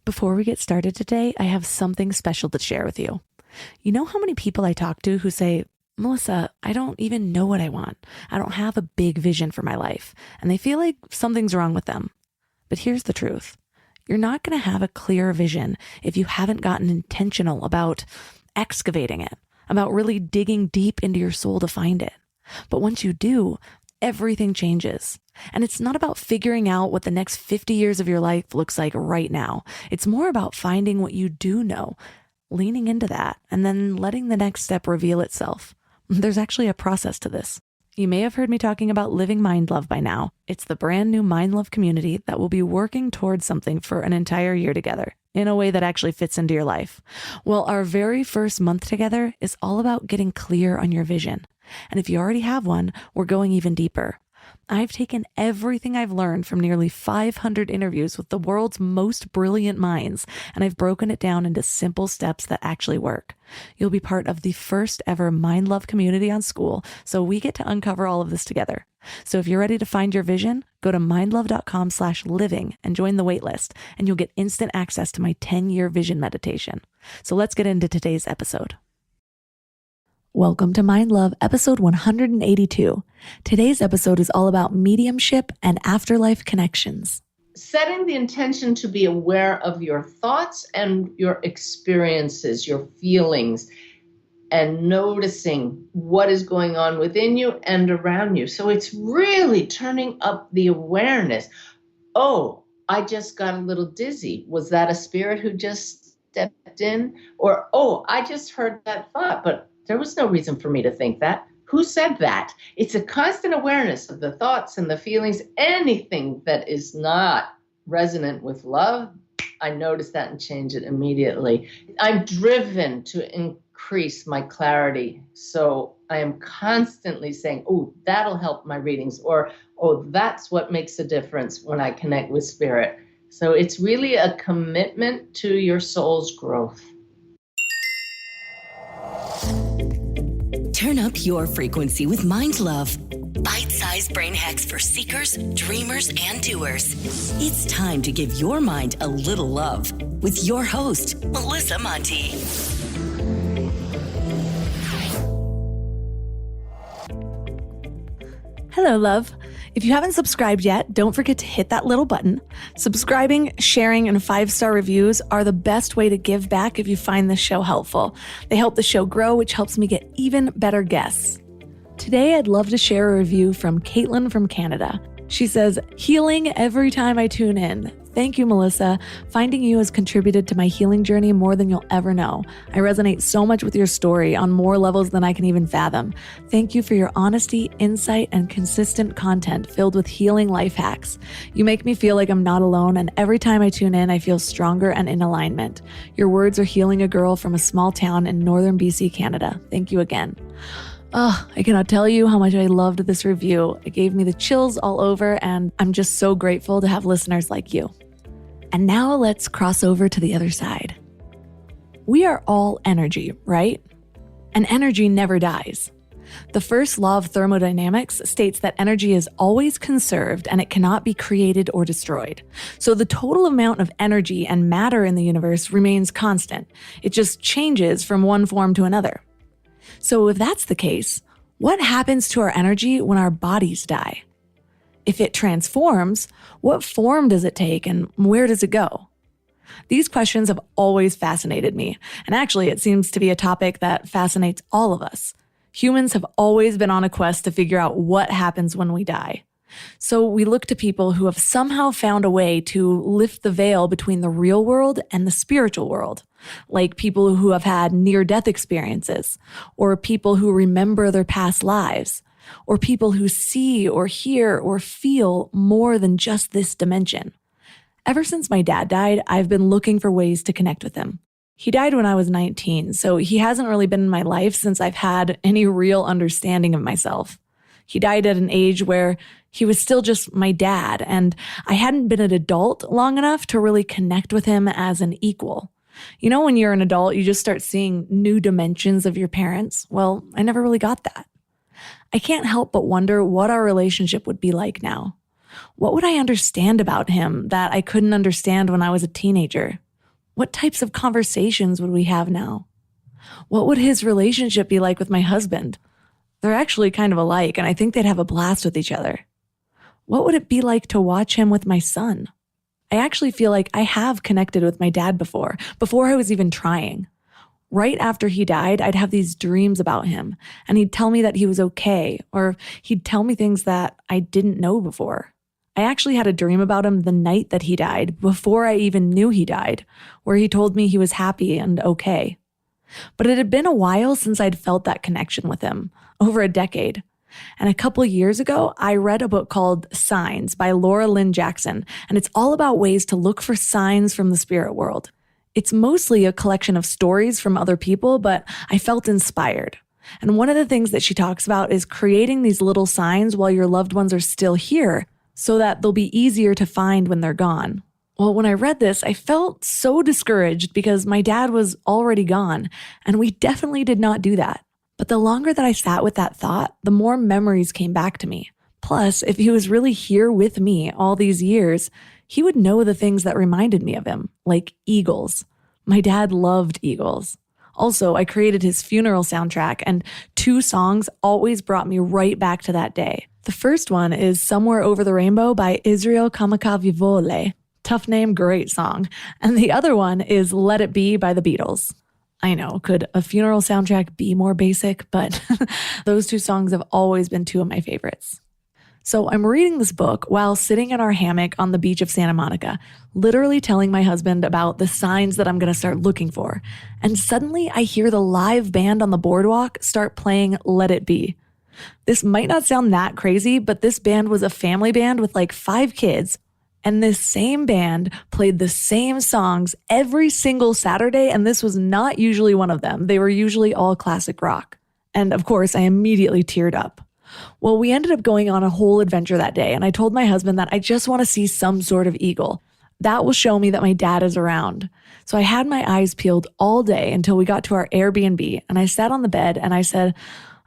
Before we get started today, I have something special to share with you. You know how many people I talk to who say, Melissa, I don't even know what I want. I don't have a big vision for my life. And they feel like something's wrong with them. But here's the truth. You're not going to have a clear vision if you haven't gotten intentional about excavating it, about really digging deep into your soul to find it. But once you do, everything changes. And it's not about figuring out what the next 50 years of your life looks like right now. It's more about finding what you do know, leaning into that, and then letting the next step reveal itself. There's actually a process to this. You may have heard me talking about Living Mind Love by now. It's the brand new Mind Love community that will be working towards something for an entire year together in a way that actually fits into your life. Well, our very first month together is all about getting clear on your vision. And if you already have one, we're going even deeper. I've taken everything I've learned from nearly 500 interviews with the world's most brilliant minds, and I've broken it down into simple steps that actually work. You'll be part of the first ever Mind Love community on School, so we get to uncover all of this together. So if you're ready to find your vision, go to mindlove.com/living and join the waitlist, and you'll get instant access to my 10-year vision meditation. So let's get into today's episode. Welcome to Mind Love, episode 182. Today's episode is all about mediumship and afterlife connections. Setting the intention to be aware of your thoughts and your experiences, your feelings, and noticing what is going on within you and around you. So it's really turning up the awareness. Oh, I just got a little dizzy. Was that a spirit who just stepped in? Or, oh, I just heard that thought, but there was no reason for me to think that. Who said that? It's a constant awareness of the thoughts and the feelings. Anything that is not resonant with love, I notice that and change it immediately. I'm driven to increase my clarity. So I am constantly saying, oh, that'll help my readings. Or, oh, that's what makes a difference when I connect with spirit. So it's really a commitment to your soul's growth. Turn up your frequency with Mind Love. Bite-sized brain hacks for seekers, dreamers, and doers. It's time to give your mind a little love with your host, Melissa Monti. Hello, love. If you haven't subscribed yet, don't forget to hit that little button. Subscribing, sharing, and 5-star reviews are the best way to give back if you find this show helpful. They help the show grow, which helps me get even better guests. Today, I'd love to share a review from Caitlin from Canada. She says, healing every time I tune in. Thank you, Melissa. Finding you has contributed to my healing journey more than you'll ever know. I resonate so much with your story on more levels than I can even fathom. Thank you for your honesty, insight, and consistent content filled with healing life hacks. You make me feel like I'm not alone, and every time I tune in, I feel stronger and in alignment. Your words are healing a girl from a small town in northern BC, Canada. Thank you again. Oh, I cannot tell you how much I loved this review. It gave me the chills all over, and I'm just so grateful to have listeners like you. And now let's cross over to the other side. We are all energy, right? And energy never dies. The first law of thermodynamics states that energy is always conserved and it cannot be created or destroyed. So the total amount of energy and matter in the universe remains constant. It just changes from one form to another. So if that's the case, what happens to our energy when our bodies die? If it transforms, what form does it take and where does it go? These questions have always fascinated me, and actually it seems to be a topic that fascinates all of us. Humans have always been on a quest to figure out what happens when we die. So we look to people who have somehow found a way to lift the veil between the real world and the spiritual world, like people who have had near-death experiences, or people who remember their past lives, or people who see or hear or feel more than just this dimension. Ever since my dad died, I've been looking for ways to connect with him. He died when I was 19, so he hasn't really been in my life since I've had any real understanding of myself. He died at an age where he was still just my dad, and I hadn't been an adult long enough to really connect with him as an equal. You know, when you're an adult, you just start seeing new dimensions of your parents. Well, I never really got that. I can't help but wonder what our relationship would be like now. What would I understand about him that I couldn't understand when I was a teenager? What types of conversations would we have now? What would his relationship be like with my husband? They're actually kind of alike, and I think they'd have a blast with each other. What would it be like to watch him with my son? I actually feel like I have connected with my dad before I was even trying. Right after he died, I'd have these dreams about him, and he'd tell me that he was okay, or he'd tell me things that I didn't know before. I actually had a dream about him the night that he died, before I even knew he died, where he told me he was happy and okay. But it had been a while since I'd felt that connection with him, over a decade. And a couple years ago, I read a book called Signs by Laura Lynn Jackson, and it's all about ways to look for signs from the spirit world. It's mostly a collection of stories from other people, but I felt inspired. And one of the things that she talks about is creating these little signs while your loved ones are still here so that they'll be easier to find when they're gone. Well, when I read this, I felt so discouraged because my dad was already gone, and we definitely did not do that. But the longer that I sat with that thought, the more memories came back to me. Plus, if he was really here with me all these years, he would know the things that reminded me of him, like eagles. My dad loved eagles. Also, I created his funeral soundtrack, and 2 songs always brought me right back to that day. The first one is Somewhere Over the Rainbow by Israel Kamakawiwo'ole. Tough name, great song. And the other one is Let It Be by the Beatles. I know, could a funeral soundtrack be more basic? But those 2 songs have always been 2 of my favorites. So I'm reading this book while sitting in our hammock on the beach of Santa Monica, literally telling my husband about the signs that I'm going to start looking for. And suddenly I hear the live band on the boardwalk start playing Let It Be. This might not sound that crazy, but this band was a family band with like 5 kids. And this same band played the same songs every single Saturday, and this was not usually one of them. They were usually all classic rock. And of course, I immediately teared up. Well, we ended up going on a whole adventure that day, and I told my husband that I just want to see some sort of eagle. That will show me that my dad is around. So I had my eyes peeled all day until we got to our Airbnb, and I sat on the bed and I said,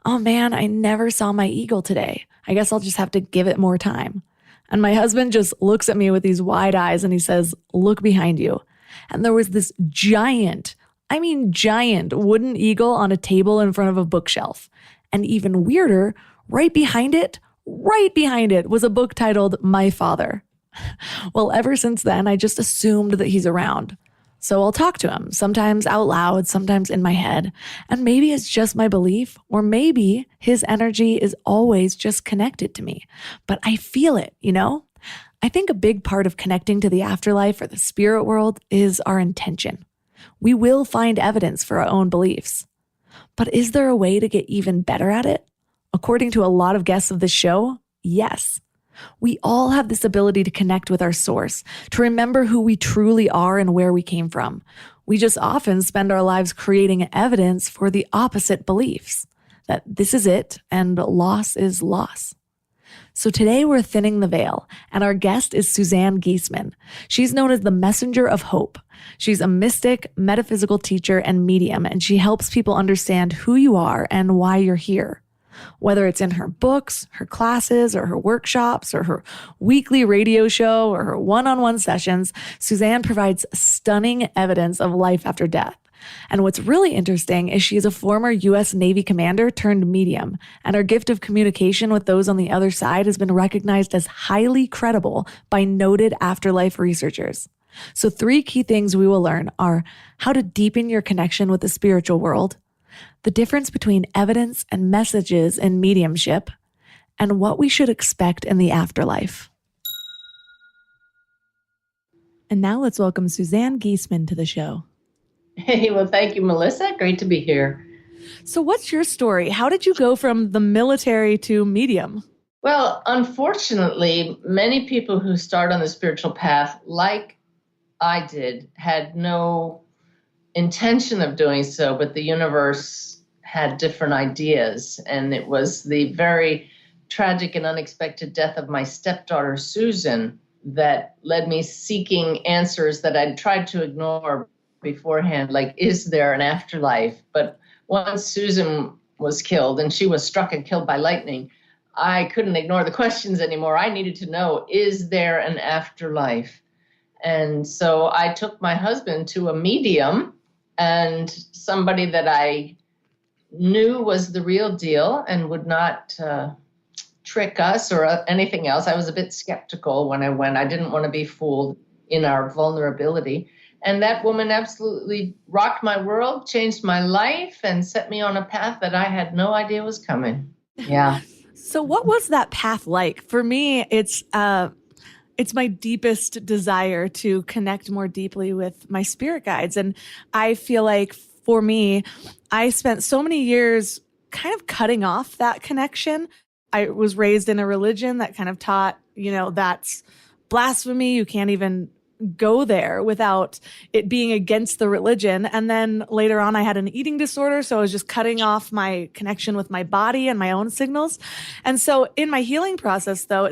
"Oh man, I never saw my eagle today. I guess I'll just have to give it more time." And my husband just looks at me with these wide eyes and he says, "Look behind you." And there was this giant wooden eagle on a table in front of a bookshelf. And even weirder, right behind it was a book titled My Father. Well, ever since then, I just assumed that he's around. So I'll talk to him, sometimes out loud, sometimes in my head. And maybe it's just my belief, or maybe his energy is always just connected to me. But I feel it, you know? I think a big part of connecting to the afterlife or the spirit world is our intention. We will find evidence for our own beliefs. But is there a way to get even better at it? According to a lot of guests of this show, yes. We all have this ability to connect with our source, to remember who we truly are and where we came from. We just often spend our lives creating evidence for the opposite beliefs, that this is it and loss is loss. So today we're thinning the veil, and our guest is Suzanne Giesemann. She's known as the Messenger of Hope. She's a mystic, metaphysical teacher, and medium, and she helps people understand who you are and why you're here. Whether it's in her books, her classes, or her workshops, or her weekly radio show, or her one-on-one sessions, Suzanne provides stunning evidence of life after death. And what's really interesting is she is a former U.S. Navy commander turned medium, and her gift of communication with those on the other side has been recognized as highly credible by noted afterlife researchers. So 3 key things we will learn are how to deepen your connection with the spiritual world, the difference between evidence and messages in mediumship, and what we should expect in the afterlife. And now let's welcome Suzanne Giesemann to the show. Hey, well, thank you, Melissa. Great to be here. So what's your story? How did you go from the military to medium? Well, unfortunately, many people who start on the spiritual path, like I did, had no intention of doing so, but the universe had different ideas. And it was the very tragic and unexpected death of my stepdaughter, Susan, that led me seeking answers that I'd tried to ignore beforehand, like, is there an afterlife? But once Susan was killed and she was struck and killed by lightning, I couldn't ignore the questions anymore. I needed to know, is there an afterlife? And so I took my husband to a medium and somebody that I knew was the real deal and would not trick us or anything else. I was a bit skeptical when I went. I didn't want to be fooled in our vulnerability. And that woman absolutely rocked my world, changed my life, and set me on a path that I had no idea was coming. Yeah. So what was that path like? For me, it's my deepest desire to connect more deeply with my spirit guides. And I feel like for me, I spent so many years kind of cutting off that connection. I was raised in a religion that kind of taught, that's blasphemy. You can't even go there without it being against the religion. And then later on, I had an eating disorder. So I was just cutting off my connection with my body and my own signals. And so in my healing process, though,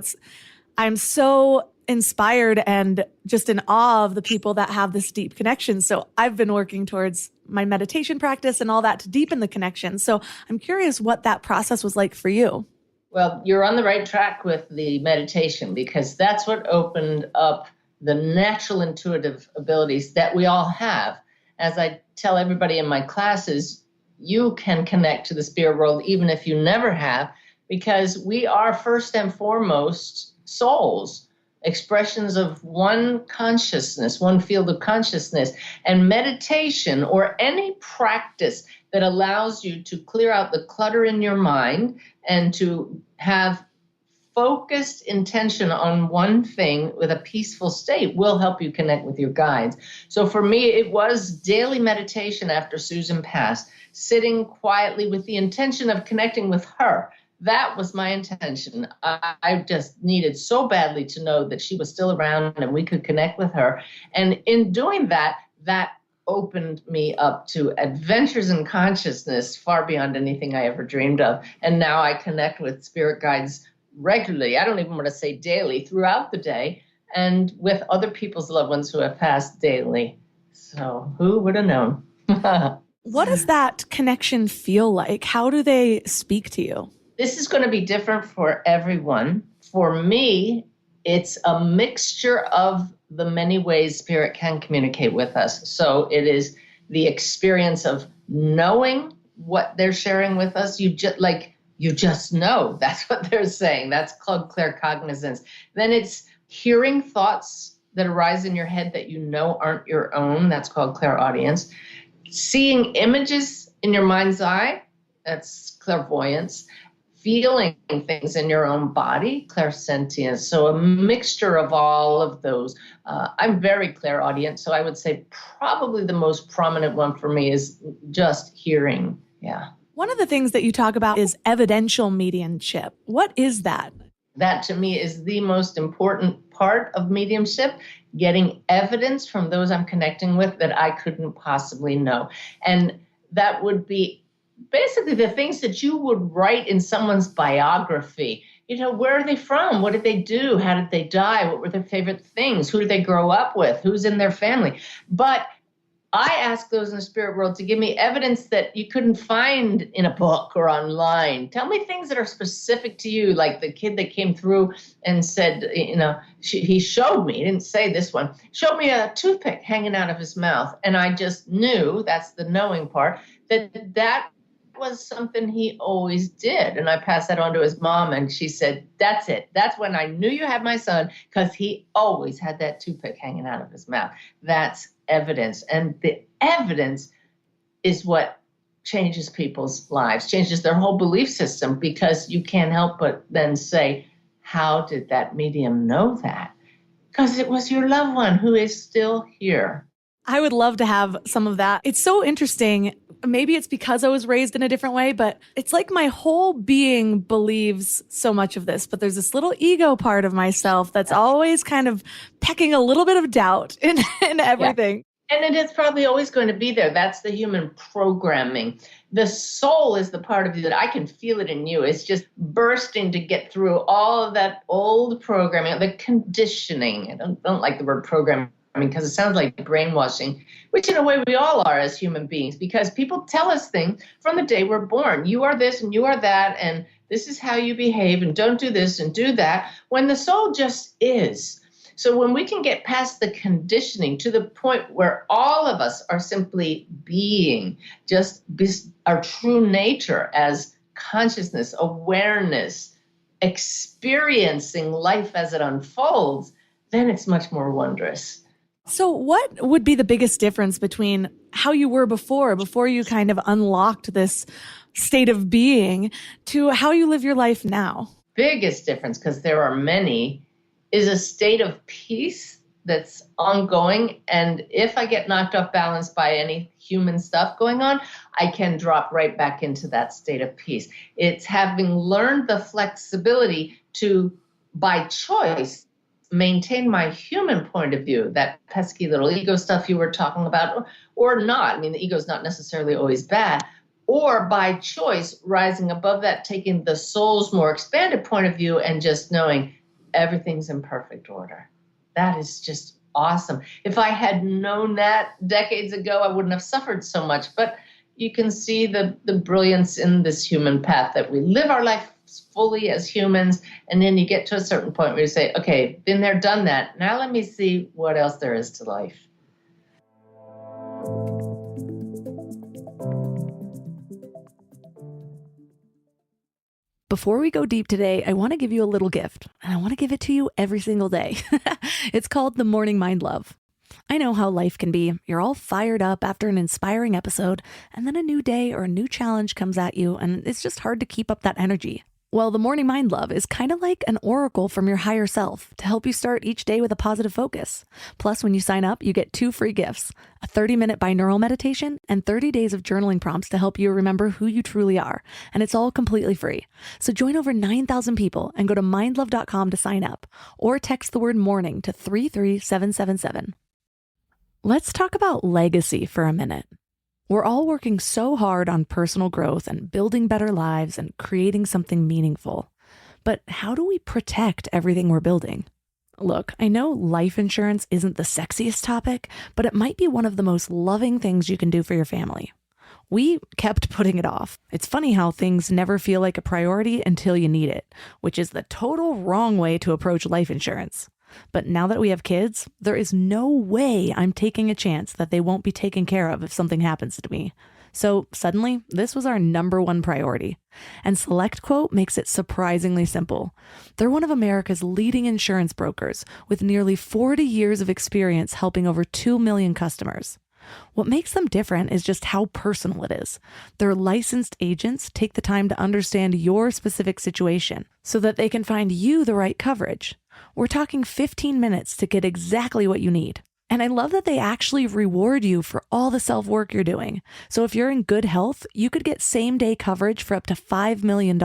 I'm so inspired and just in awe of the people that have this deep connection. So I've been working towards my meditation practice and all that to deepen the connection. So I'm curious what that process was like for you. Well, you're on the right track with the meditation because that's what opened up the natural intuitive abilities that we all have. As I tell everybody in my classes, you can connect to the spirit world even if you never have, because we are first and foremost souls, expressions of one consciousness, one field of consciousness. And meditation or any practice that allows you to clear out the clutter in your mind and to have focused intention on one thing with a peaceful state will help you connect with your guides. So for me, it was daily meditation after Susan passed, sitting quietly with the intention of connecting with her. That was my intention. I just needed so badly to know that she was still around and we could connect with her. And in doing that, that opened me up to adventures in consciousness far beyond anything I ever dreamed of. And now I connect with spirit guides regularly. I don't even want to say daily, throughout the day, and with other people's loved ones who have passed daily. So who would have known? What does that connection feel like? How do they speak to you? This is going to be different for everyone. For me, it's a mixture of the many ways spirit can communicate with us. So it is the experience of knowing what they're sharing with us. You just know that's what they're saying. That's called claircognizance. Then it's hearing thoughts that arise in your head that you know aren't your own. That's called clairaudience. Seeing images in your mind's eye. That's clairvoyance. Feeling things in your own body, clairsentience. So a mixture of all of those. I'm very clairaudient, so I would say probably the most prominent one for me is just hearing. Yeah. One of the things that you talk about is evidential mediumship. What is that? That to me is the most important part of mediumship, getting evidence from those I'm connecting with that I couldn't possibly know. And that would be basically the things that you would write in someone's biography. Where are they from? What did they do? How did they die? What were their favorite things? Who did they grow up with? Who's in their family? But I ask those in the spirit world to give me evidence that you couldn't find in a book or online. Tell me things that are specific to you, like the kid that came through and said, he showed me, he didn't say this one, showed me a toothpick hanging out of his mouth. And I just knew, that's the knowing part, that was something he always did. And I passed that on to his mom, and she said, that's it. That's when I knew you had my son, because he always had that toothpick hanging out of his mouth. That's evidence. And the evidence is what changes people's lives, changes their whole belief system, because you can't help but then say, how did that medium know that? Because it was your loved one who is still here. I would love to have some of that. It's so interesting. Maybe it's because I was raised in a different way, but it's like my whole being believes so much of this, but there's this little ego part of myself that's always kind of pecking a little bit of doubt in everything. Yeah. And it is probably always going to be there. That's the human programming. The soul is the part of you that I can feel it in you. It's just bursting to get through all of that old programming, the conditioning. I don't like the word programming, because it sounds like brainwashing, which in a way we all are as human beings, because people tell us things from the day we're born. You are this and you are that, and this is how you behave, and don't do this and do that, when the soul just is. So when we can get past the conditioning to the point where all of us are simply being, our true nature as consciousness, awareness, experiencing life as it unfolds, then it's much more wondrous. So what would be the biggest difference between how you were before you kind of unlocked this state of being, to how you live your life now? Biggest difference, because there are many, is a state of peace that's ongoing. And if I get knocked off balance by any human stuff going on, I can drop right back into that state of peace. It's having learned the flexibility to, by choice, maintain my human point of view, that pesky little ego stuff you were talking about, or not. I mean, the ego is not necessarily always bad. Or by choice, rising above that, taking the soul's more expanded point of view and just knowing everything's in perfect order. That is just awesome. If I had known that decades ago, I wouldn't have suffered so much. But you can see the brilliance in this human path, that we live our life fully as humans, and then you get to a certain point where you say, okay, been there, done that. Now let me see what else there is to life. Before we go deep today, I want to give you a little gift, and I want to give it to you every single day. It's called the Morning Mind Love. I know how life can be. You're all fired up after an inspiring episode, and then a new day or a new challenge comes at you, and it's just hard to keep up that energy. Well, the Morning Mind Love is kind of like an oracle from your higher self to help you start each day with a positive focus. Plus, when you sign up, you get 2 free gifts, a 30-minute binaural meditation and 30 days of journaling prompts to help you remember who you truly are. And it's all completely free. So join over 9,000 people and go to mindlove.com to sign up, or text the word morning to 33777. Let's talk about legacy for a minute. We're all working so hard on personal growth and building better lives and creating something meaningful. But how do we protect everything we're building? Look, I know life insurance isn't the sexiest topic, but it might be one of the most loving things you can do for your family. We kept putting it off. It's funny how things never feel like a priority until you need it, which is the total wrong way to approach life insurance. But now that we have kids, there is no way I'm taking a chance that they won't be taken care of if something happens to me. So suddenly, this was our number one priority. And SelectQuote makes it surprisingly simple. They're one of America's leading insurance brokers with nearly 40 years of experience helping over 2 million customers. What makes them different is just how personal it is. Their licensed agents take the time to understand your specific situation so that they can find you the right coverage. We're talking 15 minutes to get exactly what you need. And I love that they actually reward you for all the self-work you're doing. So if you're in good health, you could get same-day coverage for up to $5 million.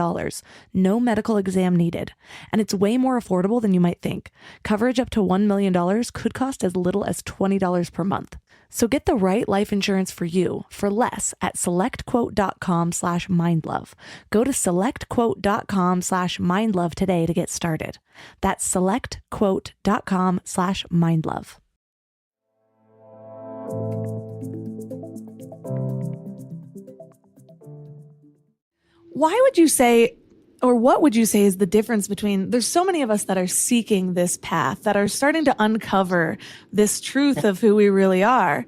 No medical exam needed. And it's way more affordable than you might think. Coverage up to $1 million could cost as little as $20 per month. So get the right life insurance for you for less at selectquote.com/mindlove. Go to selectquote.com/mindlove today to get started. That's selectquote.com/mindlove. Why would you say, or what would you say is the difference between, there's so many of us that are seeking this path, that are starting to uncover this truth of who we really are.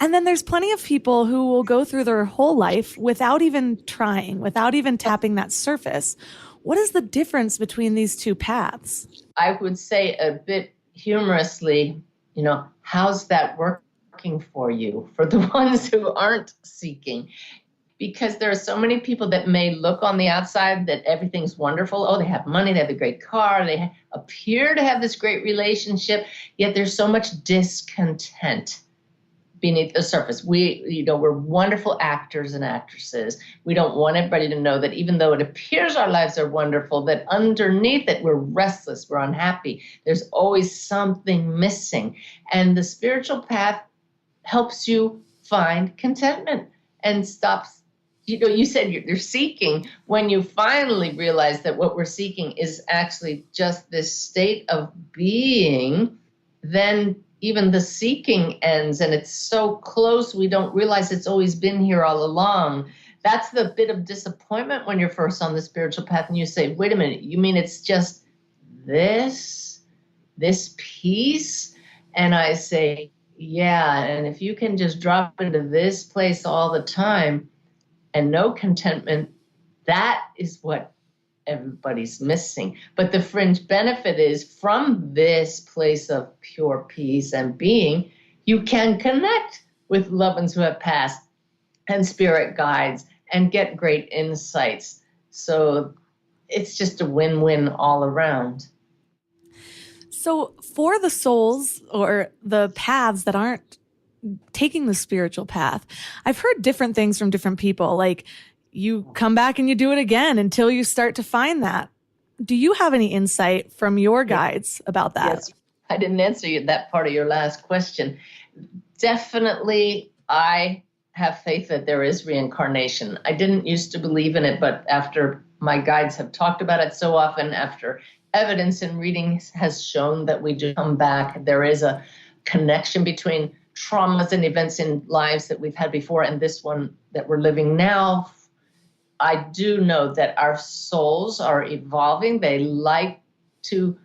And then there's plenty of people who will go through their whole life without even trying, without even tapping that surface. What is the difference between these two paths? I would say a bit humorously, how's that working for you, for the ones who aren't seeking? Because there are so many people that may look on the outside that everything's wonderful. Oh, they have money, they have a great car, they appear to have this great relationship, yet there's so much discontent beneath the surface. We're wonderful actors and actresses. We don't want everybody to know that even though it appears our lives are wonderful, that underneath it, we're restless, we're unhappy. There's always something missing. And the spiritual path helps you find contentment and stops. You said you're seeking. When you finally realize that what we're seeking is actually just this state of being, then even the seeking ends, and it's so close we don't realize it's always been here all along. That's the bit of disappointment when you're first on the spiritual path and you say, wait a minute, you mean it's just this? this peace? And I say, yeah. And if you can just drop into this place all the time and know contentment, that is what everybody's missing. But the fringe benefit is from this place of pure peace and being, you can connect with loved ones who have passed and spirit guides and get great insights. So it's just a win-win all around. So for the souls or the paths that aren't taking the spiritual path, I've heard different things from different people. Like, you come back and you do it again until you start to find that. Do you have any insight from your guides about that? Yes. I didn't answer that part of your last question. Definitely, I have faith that there is reincarnation. I didn't used to believe in it, but after my guides have talked about it so often, after evidence and reading has shown that we do come back, there is a connection between traumas and events in lives that we've had before and this one that we're living now. I do know that our souls are evolving. They like to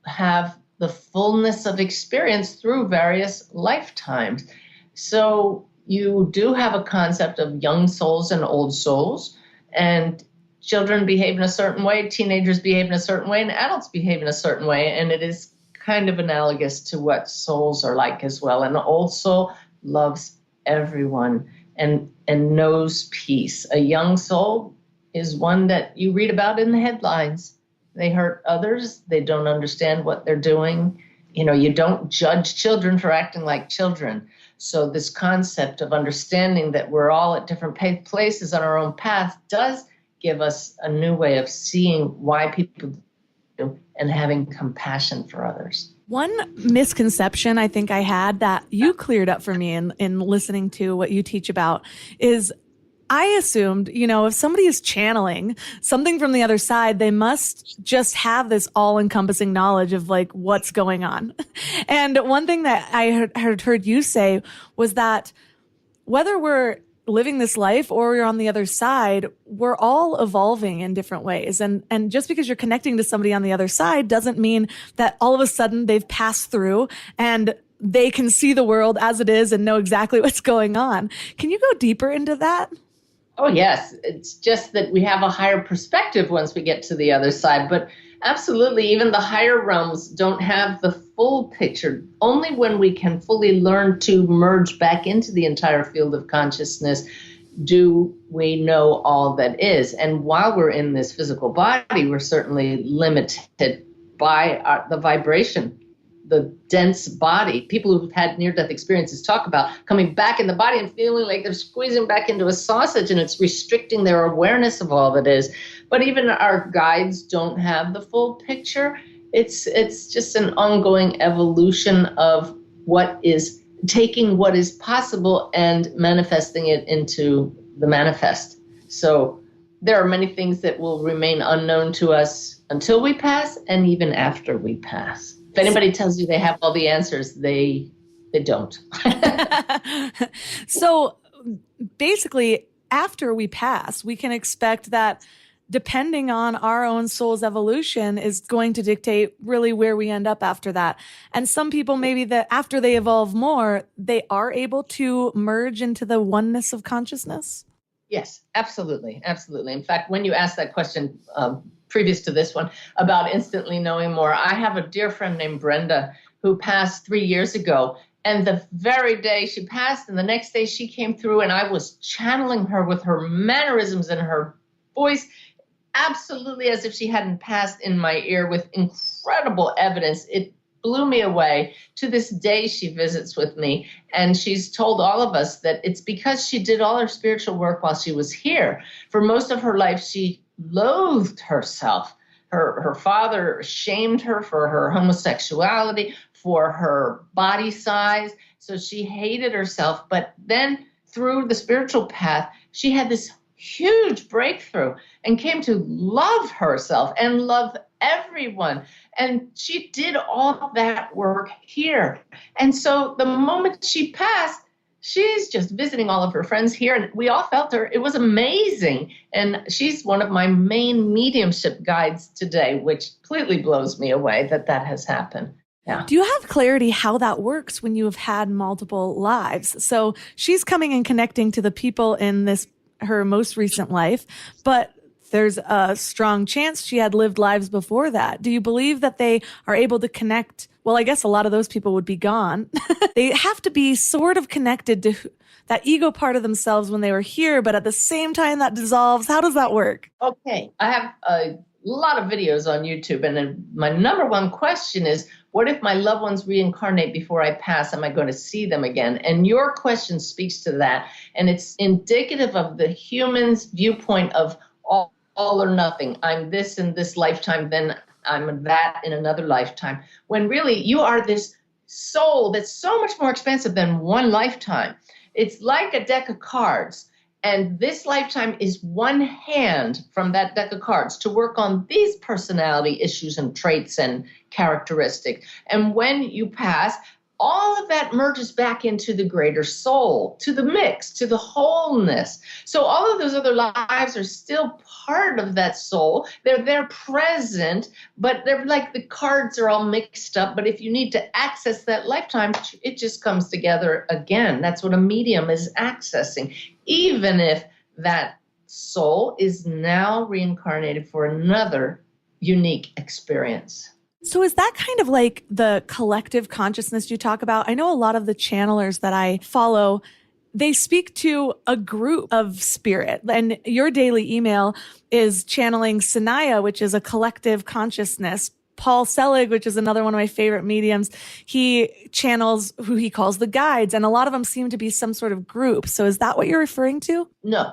have the fullness of experience through various lifetimes. So you do have a concept of young souls and old souls, and children behave in a certain way, teenagers behave in a certain way, and adults behave in a certain way. And it is kind of analogous to what souls are like as well. And the old soul loves everyone and knows peace. A young soul is one that you read about in the headlines. They hurt others. They don't understand what they're doing. You know, you don't judge children for acting like children. So this concept of understanding that we're all at different places on our own path does give us a new way of seeing why people do and having compassion for others. One misconception I think I had that you cleared up for me in listening to what you teach about is I assumed, if somebody is channeling something from the other side, they must just have this all-encompassing knowledge of like what's going on. And one thing that I had heard you say was that whether we're living this life or we're on the other side, we're all evolving in different ways. And just because you're connecting to somebody on the other side doesn't mean that all of a sudden they've passed through and they can see the world as it is and know exactly what's going on. Can you go deeper into that? Oh, yes. It's just that we have a higher perspective once we get to the other side. But absolutely, even the higher realms don't have the full picture. Only when we can fully learn to merge back into the entire field of consciousness do we know all that is. And while we're in this physical body, we're certainly limited by the vibration, the dense body. People who've had near-death experiences talk about coming back in the body and feeling like they're squeezing back into a sausage, and it's restricting their awareness of all that is. But even our guides don't have the full picture. It's just an ongoing evolution of what is taking what is possible and manifesting it into the manifest. So there are many things that will remain unknown to us until we pass and even after we pass. If anybody tells you they have all the answers, they don't. So basically, after we pass, we can expect that depending on our own soul's evolution is going to dictate really where we end up after that. And some people, maybe that after they evolve more, they are able to merge into the oneness of consciousness. Yes, absolutely. Absolutely. In fact, when you asked that question previous to this one about instantly knowing more, I have a dear friend named Brenda who passed 3 years ago. And the very day she passed and the next day she came through and I was channeling her with her mannerisms and her voice, absolutely as if she hadn't passed in my ear with incredible evidence. It blew me away. To this day, she visits with me, and she's told all of us that it's because she did all her spiritual work while she was here. For most of her life, she loathed herself. Her father shamed her for her homosexuality, for her body size, so she hated herself. But then through the spiritual path, she had this huge breakthrough and came to love herself and love everyone. And she did all that work here. And so the moment she passed, she's just visiting all of her friends here. And we all felt her. It was amazing. And she's one of my main mediumship guides today, which completely blows me away that has happened. Yeah. Do you have clarity how that works when you have had multiple lives? So she's coming and connecting to the people in her most recent life, but there's a strong chance she had lived lives before that. Do you believe that they are able to connect? Well, I guess a lot of those people would be gone. They have to be sort of connected to that ego part of themselves when they were here, but at the same time that dissolves. How does that work? Okay. I have a lot of videos on YouTube, and then my number one question is, what if my loved ones reincarnate before I pass? Am I going to see them again? And your question speaks to that. And it's indicative of the human's viewpoint of all or nothing. I'm this in this lifetime, then I'm that in another lifetime. When really you are this soul that's so much more expensive than one lifetime. It's like a deck of cards. And this lifetime is one hand from that deck of cards to work on these personality issues and traits and characteristics. And when you pass, all of that merges back into the greater soul, to the mix, to the wholeness. So all of those other lives are still part of that soul. They're present, but they're like the cards are all mixed up. But if you need to access that lifetime, it just comes together again. That's what a medium is accessing, even if that soul is now reincarnated for another unique experience. So is that kind of like the collective consciousness you talk about? I know a lot of the channelers that I follow, they speak to a group of spirit. And your daily email is channeling Sanaya, which is a collective consciousness. Paul Selig, which is another one of my favorite mediums, he channels who he calls the guides. And a lot of them seem to be some sort of group. So is that what you're referring to? No.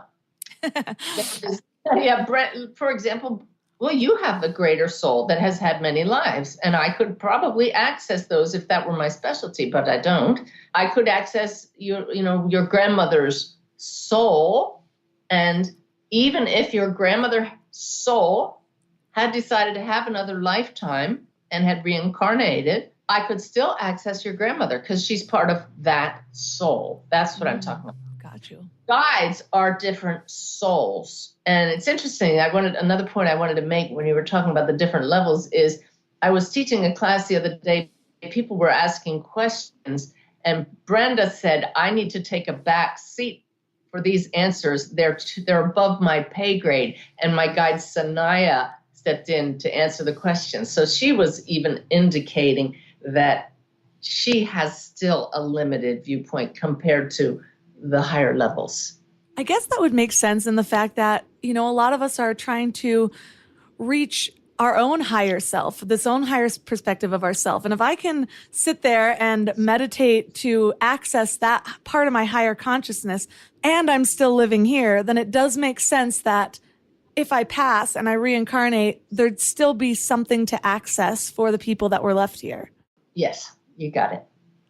Yeah, Brent, for example, well, you have the greater soul that has had many lives, and I could probably access those if that were my specialty, but I don't. I could access your grandmother's soul, and even if your grandmother's soul had decided to have another lifetime and had reincarnated, I could still access your grandmother because she's part of that soul. That's what I'm talking about. Got you. Guides are different souls. And it's interesting. Another point I wanted to make when you were talking about the different levels is I was teaching a class the other day. People were asking questions, and Brenda said, I need to take a back seat for these answers. They're above my pay grade. And my guide Sanaya stepped in to answer the questions. So she was even indicating that she has still a limited viewpoint compared to the higher levels. I guess that would make sense in the fact that, a lot of us are trying to reach our own higher self, this own higher perspective of ourself. And if I can sit there and meditate to access that part of my higher consciousness and I'm still living here, then it does make sense that if I pass and I reincarnate, there'd still be something to access for the people that were left here. Yes, you got it.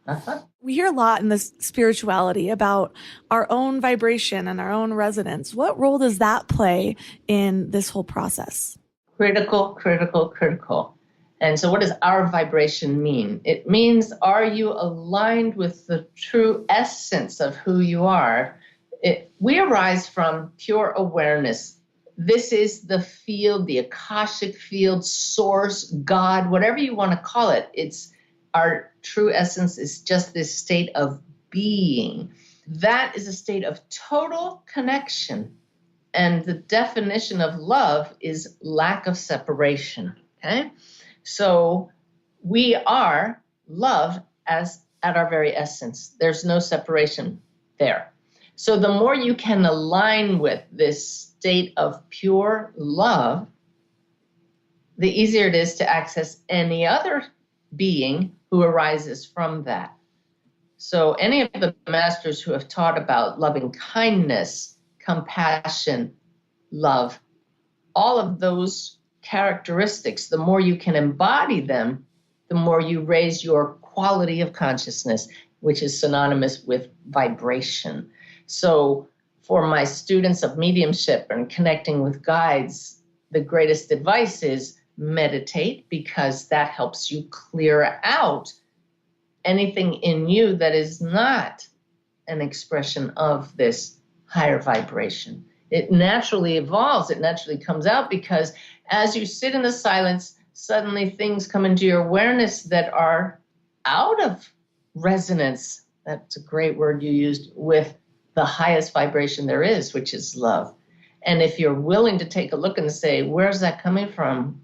Uh-huh. We hear a lot in this spirituality about our own vibration and our own resonance. What role does that play in this whole process? Critical, critical, critical. And so what does our vibration mean? It means, are you aligned with the true essence of who you are? We arise from pure awareness. This is the field, the Akashic field, source, God, whatever you want to call it. It's our true essence is just this state of being. That is a state of total connection. And the definition of love is lack of separation. Okay? So we are love as at our very essence. There's no separation there. So the more you can align with this state of pure love, the easier it is to access any other being who arises from that. So any of the masters who have taught about loving kindness, compassion, love, all of those characteristics, the more you can embody them, the more you raise your quality of consciousness, which is synonymous with vibration. So for my students of mediumship and connecting with guides, the greatest advice is meditate, because that helps you clear out anything in you that is not an expression of this higher vibration. It naturally evolves, it naturally comes out, because as you sit in the silence, suddenly things come into your awareness that are out of resonance. That's a great word you used, with the highest vibration there is, which is love. And if you're willing to take a look and say, where's that coming from?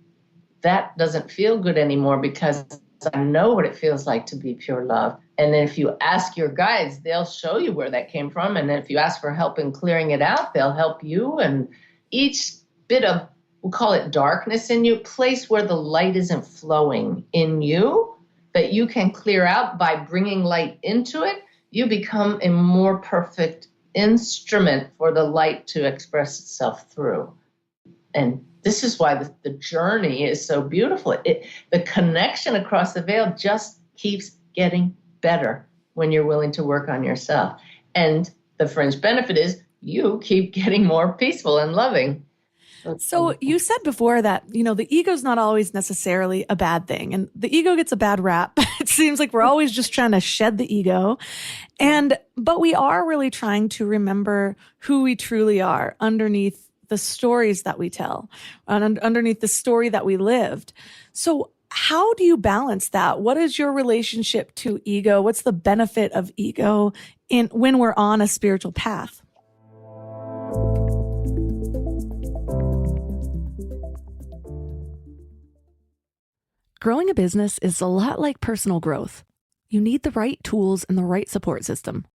That doesn't feel good anymore because I know what it feels like to be pure love. And if you ask your guides, they'll show you where that came from. And if you ask for help in clearing it out, they'll help you. And each bit of, we'll call it darkness in you, place where the light isn't flowing in you, that you can clear out by bringing light into it, you become a more perfect instrument for the light to express itself through. And this is why the journey is so beautiful. The connection across the veil just keeps getting better when you're willing to work on yourself. And the fringe benefit is you keep getting more peaceful and loving. So you said before that, the ego's not always necessarily a bad thing, and the ego gets a bad rap. It seems like we're always just trying to shed the ego. But we are really trying to remember who we truly are underneath the stories that we tell, and underneath the story that we lived. So how do you balance that? What is your relationship to ego? What's the benefit of ego when we're on a spiritual path? Growing a business is a lot like personal growth. You need the right tools and the right support system.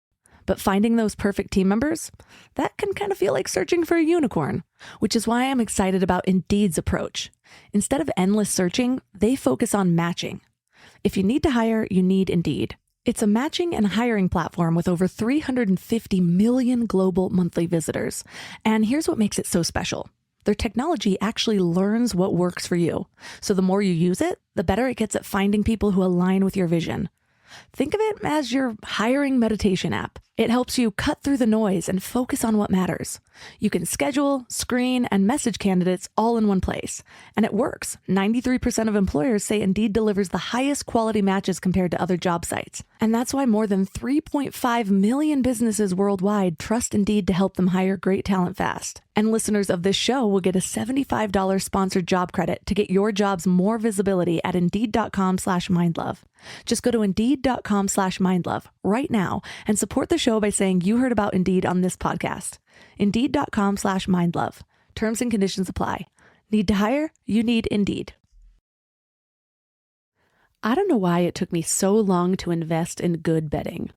But finding those perfect team members, that can kind of feel like searching for a unicorn, which is why I'm excited about Indeed's approach. Instead of endless searching, they focus on matching. If you need to hire, you need Indeed. It's a matching and hiring platform with over 350 million global monthly visitors. And here's what makes it so special. Their technology actually learns what works for you. So the more you use it, the better it gets at finding people who align with your vision. Think of it as your hiring meditation app. It helps you cut through the noise and focus on what matters. You can schedule, screen, and message candidates all in one place. And it works. 93% of employers say Indeed delivers the highest quality matches compared to other job sites. And that's why more than 3.5 million businesses worldwide trust Indeed to help them hire great talent fast. And listeners of this show will get a $75 sponsored job credit to get your jobs more visibility at Indeed.com/mindlove. Just go to Indeed.com/mindlove right now and support the show by saying you heard about Indeed on this podcast. Indeed.com/mindlove. Terms and conditions apply. Need to hire? You need Indeed. I don't know why it took me so long to invest in good bedding.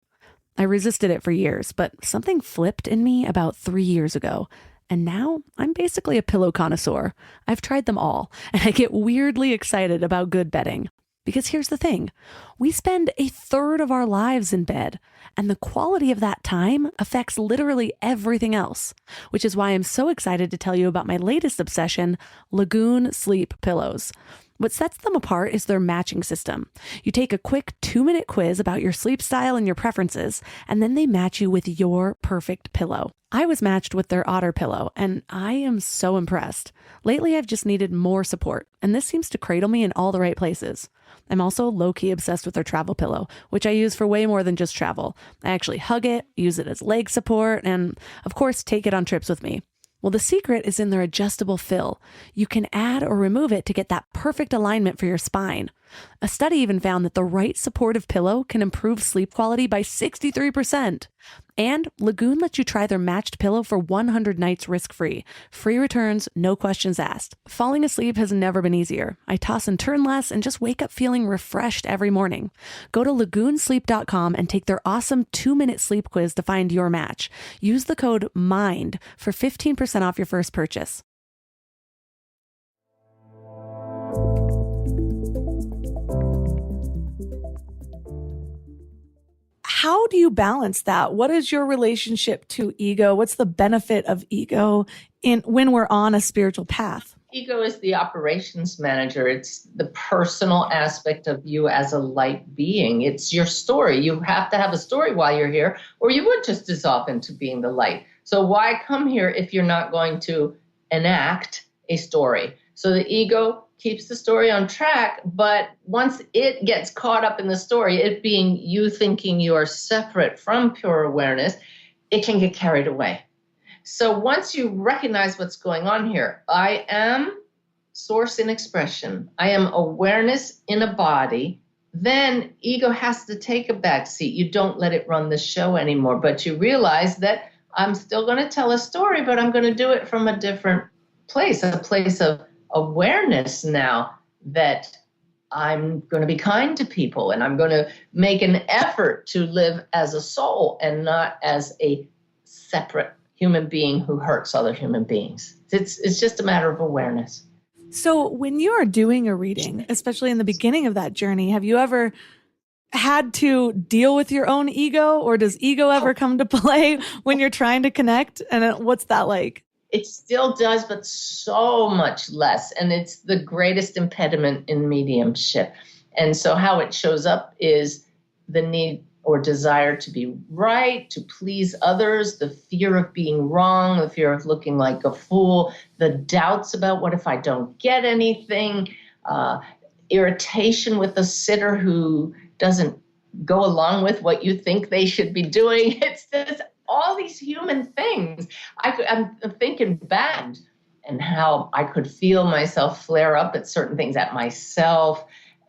I resisted it for years, but something flipped in me about 3 years ago. And now I'm basically a pillow connoisseur. I've tried them all, and I get weirdly excited about good bedding. Because here's the thing, we spend a third of our lives in bed, and the quality of that time affects literally everything else, which is why I'm so excited to tell you about my latest obsession, Lagoon Sleep Pillows. What sets them apart is their matching system. You take a quick 2-minute quiz about your sleep style and your preferences, and then they match you with your perfect pillow. I was matched with their Otter pillow, and I am so impressed. Lately, I've just needed more support, and this seems to cradle me in all the right places. I'm also low-key obsessed with their travel pillow, which I use for way more than just travel. I actually hug it, use it as leg support, and of course, take it on trips with me. Well, the secret is in their adjustable fill. You can add or remove it to get that perfect alignment for your spine. A study even found that the right supportive pillow can improve sleep quality by 63%. And Lagoon lets you try their matched pillow for 100 nights risk-free. Free returns, no questions asked. Falling asleep has never been easier. I toss and turn less and just wake up feeling refreshed every morning. Go to lagoonsleep.com and take their awesome 2-minute sleep quiz to find your match. Use the code MIND for 15% off your first purchase. How do you balance that? What is your relationship to ego? What's the benefit of ego when we're on a spiritual path? Ego is the operations manager. It's the personal aspect of you as a light being. It's your story. You have to have a story while you're here, or you would just dissolve into being the light. So why come here if you're not going to enact a story? So the ego keeps the story on track, but once it gets caught up in the story, it being you thinking you are separate from pure awareness, it can get carried away. So once you recognize what's going on here, I am source in expression. I am awareness in a body. Then ego has to take a back seat. You don't let it run the show anymore, but you realize that I'm still going to tell a story, but I'm going to do it from a different place, a place of awareness now that I'm going to be kind to people and I'm going to make an effort to live as a soul and not as a separate human being who hurts other human beings. It's just a matter of awareness. So when you are doing a reading, especially in the beginning of that journey, have you ever had to deal with your own ego, or does ego ever come to play when you're trying to connect? And what's that like? It still does, but so much less. And it's the greatest impediment in mediumship. And so how it shows up is the need or desire to be right, to please others, the fear of being wrong, the fear of looking like a fool, the doubts about what if I don't get anything, irritation with a sitter who doesn't go along with what you think they should be doing. It's this, all these human things. I'm thinking back and how I could feel myself flare up at certain things at myself.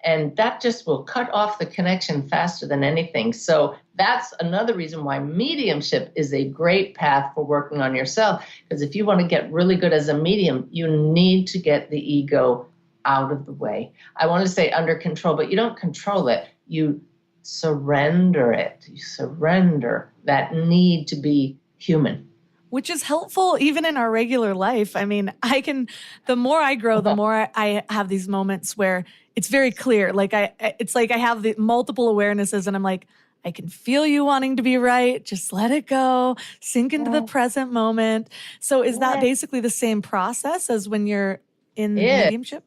And that just will cut off the connection faster than anything. So that's another reason why mediumship is a great path for working on yourself. Because if you want to get really good as a medium, you need to get the ego out of the way. I want to say under control, but you don't control it. You surrender it. You surrender that need to be human. Which is helpful even in our regular life. I mean, the more I grow, the more I have these moments where it's very clear. Like it's like I have the multiple awarenesses and I'm like, I can feel you wanting to be right. Just let it go. Sink into the present moment. So is that basically the same process as when you're in mediumship?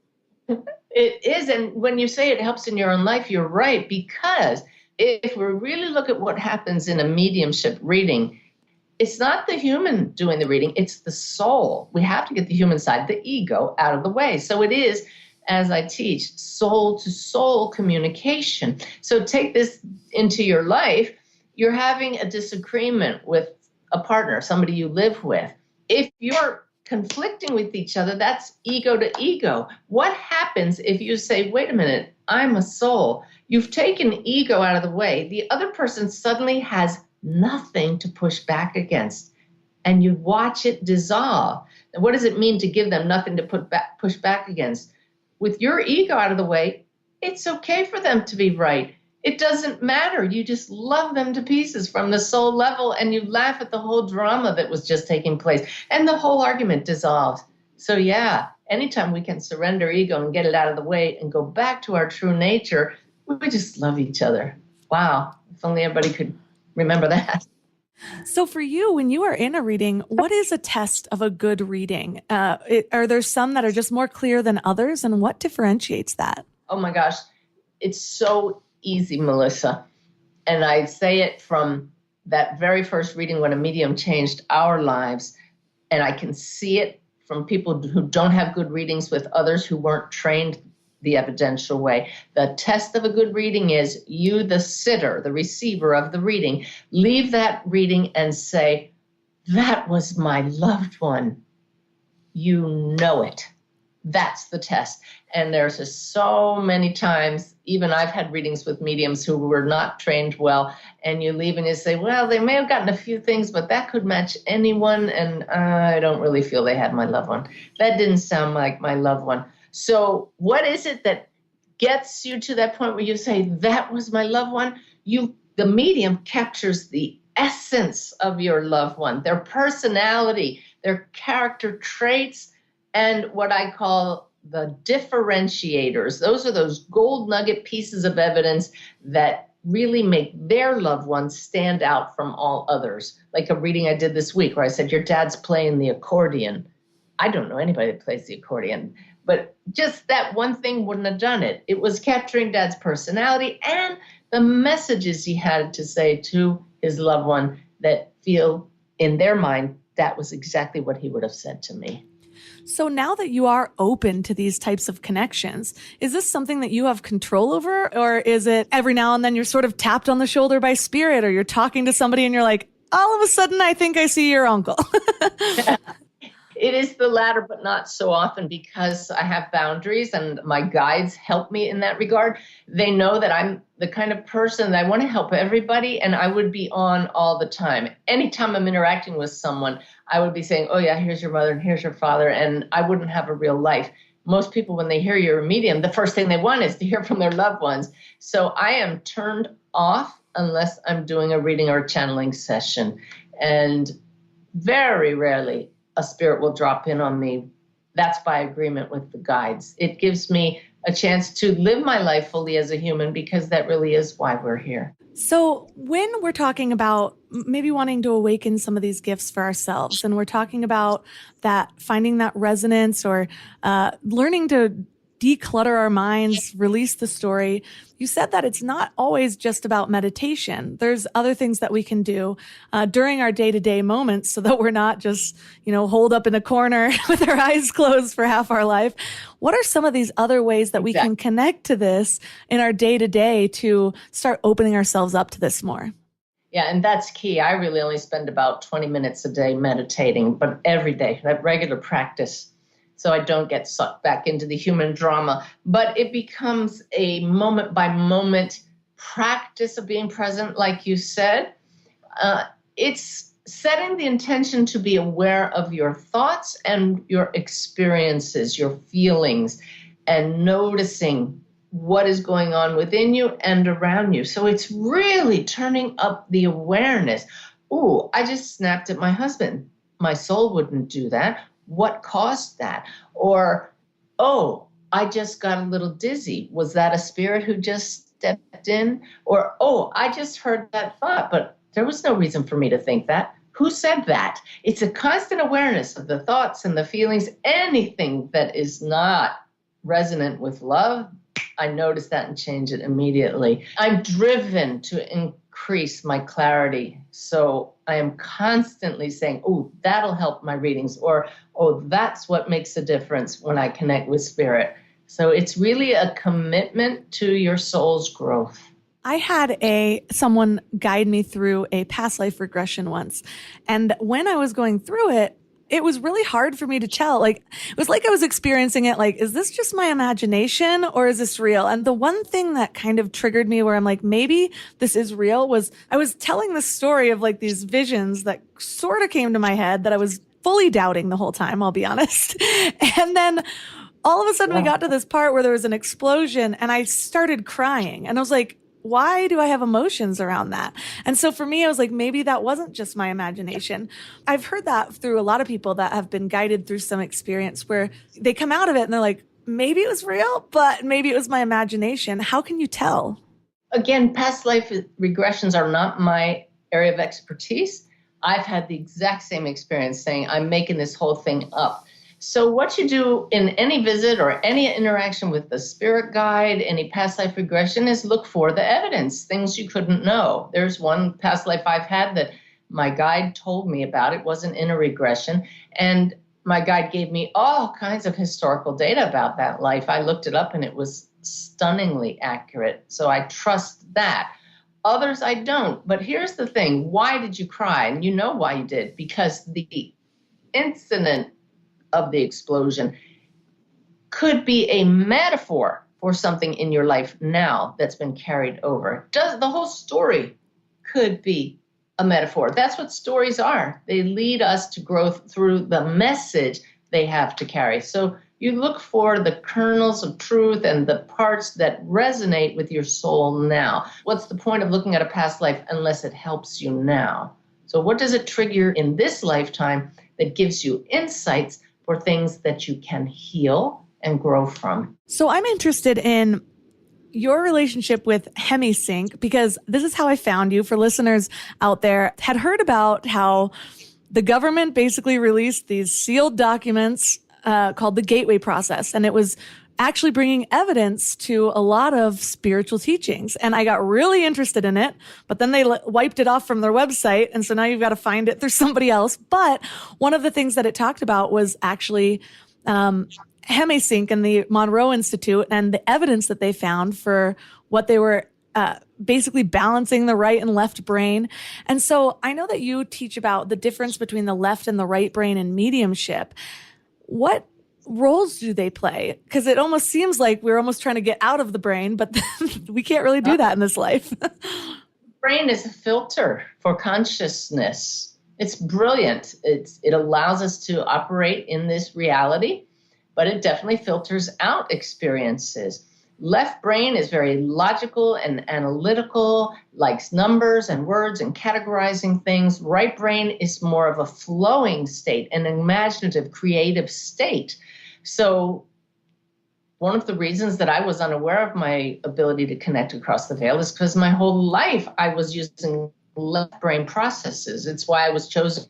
It is. And when you say it helps in your own life, you're right. Because if we really look at what happens in a mediumship reading, it's not the human doing the reading, it's the soul. We have to get the human side, the ego, out of the way. So it is, as I teach, soul to soul communication. So take this into your life. You're having a disagreement with a partner, somebody you live with. If you're conflicting with each other, that's ego to ego. What happens if you say, wait a minute, I'm a soul? You've taken ego out of the way. The other person suddenly has nothing to push back against, and you watch it dissolve. And what does it mean to give them nothing to push back against? With your ego out of the way, it's okay for them to be right. It doesn't matter. You just love them to pieces from the soul level, and you laugh at the whole drama that was just taking place, and the whole argument dissolves. So yeah, anytime we can surrender ego and get it out of the way and go back to our true nature, we just love each other. Wow, if only everybody could remember that. So for you, when you are in a reading, what is a test of a good reading? Are there some that are just more clear than others, and what differentiates that? Oh my gosh, it's so easy, Melissa. And I say it from that very first reading when a medium changed our lives. And I can see it from people who don't have good readings with others who weren't trained the evidential way. The test of a good reading is you, the sitter, the receiver of the reading, leave that reading and say, that was my loved one. You know it. That's the test. And there's just so many times, even I've had readings with mediums who were not trained well, and you leave and you say, well, they may have gotten a few things, but that could match anyone, and I don't really feel they had my loved one. That didn't sound like my loved one. So what is it that gets you to that point where you say, that was my loved one? The medium captures the essence of your loved one, their personality, their character traits, and what I call the differentiators. Those are those gold nugget pieces of evidence that really make their loved ones stand out from all others. Like a reading I did this week where I said, your dad's playing the accordion. I don't know anybody that plays the accordion, but just that one thing wouldn't have done it. It was capturing Dad's personality and the messages he had to say to his loved one that feel in their mind that was exactly what he would have said to me. So now that you are open to these types of connections, is this something that you have control over? Or is it every now and then you're sort of tapped on the shoulder by spirit, or you're talking to somebody and you're like, all of a sudden, I think I see your uncle? It is the latter, but not so often because I have boundaries and my guides help me in that regard. They know that I'm the kind of person that I want to help everybody, and I would be on all the time. Anytime I'm interacting with someone, I would be saying, oh yeah, here's your mother and here's your father, and I wouldn't have a real life. Most people, when they hear you're a medium, the first thing they want is to hear from their loved ones. So I am turned off unless I'm doing a reading or a channeling session. And very rarely a spirit will drop in on me. That's by agreement with the guides. It gives me a chance to live my life fully as a human, because that really is why we're here. So when we're talking about maybe wanting to awaken some of these gifts for ourselves, and we're talking about that, finding that resonance, or learning to declutter our minds, release the story, you said that it's not always just about meditation. There's other things that we can do during our day-to-day moments so that we're not just, holed up in a corner with our eyes closed for half our life. What are some of these other ways that we can connect to this in our day-to-day to start opening ourselves up to this more? Yeah, and that's key. I really only spend about 20 minutes a day meditating, but every day, that regular practice, so I don't get sucked back into the human drama. But it becomes a moment by moment practice of being present, like you said. It's setting the intention to be aware of your thoughts and your experiences, your feelings, and noticing what is going on within you and around you. So it's really turning up the awareness. Ooh, I just snapped at my husband. My soul wouldn't do that. What caused that? Or, oh, I just got a little dizzy. Was that a spirit who just stepped in? Or, oh, I just heard that thought, but there was no reason for me to think that. Who said that? It's a constant awareness of the thoughts and the feelings. Anything that is not resonant with love, I notice that and change it immediately. I'm driven to increase my clarity. So I am constantly saying, oh, that'll help my readings, or, oh, that's what makes a difference when I connect with spirit. So it's really a commitment to your soul's growth. I had someone guide me through a past life regression once. And when I was going through it, it was really hard for me to tell. It was like I was experiencing it like, is this just my imagination or is this real? And the one thing that kind of triggered me where I'm like, maybe this is real, was I was telling the story of these visions that sort of came to my head that I was fully doubting the whole time, I'll be honest. And then all of a sudden we got to this part where there was an explosion and I started crying, and I was like, why do I have emotions around that? And so for me, I was like, maybe that wasn't just my imagination. I've heard that through a lot of people that have been guided through some experience where they come out of it and they're like, maybe it was real, but maybe it was my imagination. How can you tell? Again, past life regressions are not my area of expertise. I've had the exact same experience saying, I'm making this whole thing up. So what you do in any visit or any interaction with the spirit guide, any past life regression, is look for the evidence, things you couldn't know. There's one past life I've had that my guide told me about. It wasn't in a regression. And my guide gave me all kinds of historical data about that life. I looked it up and it was stunningly accurate. So I trust that. Others I don't. But here's the thing. Why did you cry? And you know why you did. Because the incident of the explosion could be a metaphor for something in your life now that's been carried over. The whole story could be a metaphor. That's what stories are. They lead us to growth through the message they have to carry. So you look for the kernels of truth and the parts that resonate with your soul now. What's the point of looking at a past life unless it helps you now? So what does it trigger in this lifetime that gives you insights for things that you can heal and grow from? So I'm interested in your relationship with HemiSync, because this is how I found you. For listeners out there, had heard about how the government basically released these sealed documents called the Gateway Process, and it was actually bringing evidence to a lot of spiritual teachings. And I got really interested in it, but then they wiped it off from their website. And so now you've got to find it through somebody else. But one of the things that it talked about was actually HemiSync and the Monroe Institute and the evidence that they found for what they were basically balancing the right and left brain. And so I know that you teach about the difference between the left and the right brain in mediumship. What roles do they play? Because it almost seems like we're almost trying to get out of the brain, but we can't really do that in this life. Brain is a filter for consciousness. It's brilliant. It allows us to operate in this reality, but it definitely filters out experiences. Left brain is very logical and analytical, likes numbers and words and categorizing things. Right brain is more of a flowing state, an imaginative, creative state. So one of the reasons that I was unaware of my ability to connect across the veil is because my whole life I was using left brain processes. It's why I was chosen